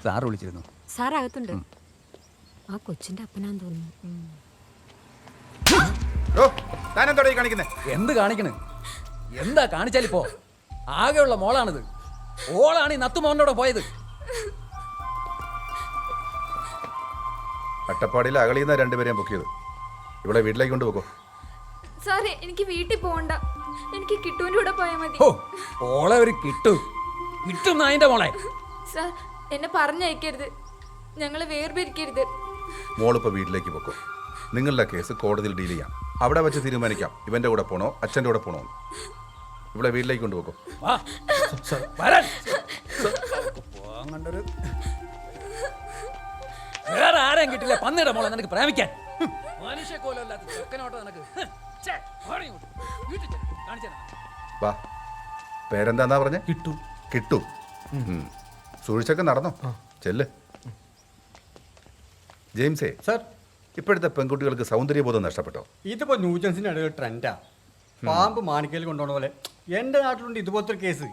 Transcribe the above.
Sir വിളിച്ചിരുന്നു. Sir അകത്തുണ്ട്. ആ കൊച്ചിന്റെ അപ്പനാന്ന് തോന്നുന്നു. എന്ത് കാണിക്കണ്? എന്താ കാണിച്ചാലിപ്പോ? ആകെയുള്ള മോളാണിത്. ഓളാണ് ഈ നത്തുമോനോടെ പോയത്. അട്ടപ്പാടിയിൽ അകളിയുന്ന രണ്ടുപേരെയും ബുക്ക് ചെയ്ത് ഇവിടെ വീട്ടിലേക്ക് കൊണ്ടുപോകോ. സാറേ എനിക്ക് വീട്ടിൽ പോകണ്ട, എനിക്ക് കിട്ടുവിൻ്റെ കൂടെ പോയാൽ മതി. ഓളെ ഒരു കിട്ടും നായിന്റെ മോളെ. സാർ എന്നെ പറഞ്ഞയക്കരുത്, ഞങ്ങൾ വേർപിരിക്കരുത്. മോളിപ്പോൾ വീട്ടിലേക്ക് പോക്കോ. നിങ്ങളുടെ കേസ് കോടതിയിൽ ഡീൽ ചെയ്യാം. അവിടെ വെച്ച് തീരുമാനിക്കാം ഇവന്റെ കൂടെ പോണോ അച്ഛൻ്റെ കൂടെ പോണോ. ഇവിടെ വീട്ടിലേക്ക് കൊണ്ടുപോകോ. വേറെ ആരെയും കിട്ടില്ല പന്നിയുടെ മോളെ നിനക്ക് പ്രേമിക്കാൻ. മനുഷ്യക്കോലല്ലാത്ത ചെക്കനോട്ടോ നിനക്ക്. വാ, പേരെന്താന്നാ പറഞ്ഞ? കിട്ടു. കിട്ടു. സൂക്ഷിച്ചൊക്കെ നടന്നോ. ചെല്ല്. ജെയിംസേ സാർ, ഇപ്പോഴത്തെ പെൺകുട്ടികൾക്ക് സൗന്ദര്യബോധം നഷ്ടപ്പെട്ടോ? ഇതിപ്പോ ന്യൂജൻസിന്റെ ഇടയിൽ ട്രെൻഡാ. പാമ്പ് മാണിക്കയിൽ കൊണ്ടുപോകുന്ന പോലെ എന്റെ നാട്ടിലുണ്ട് ഇതുപോലത്തെ ഒരു കേസ്.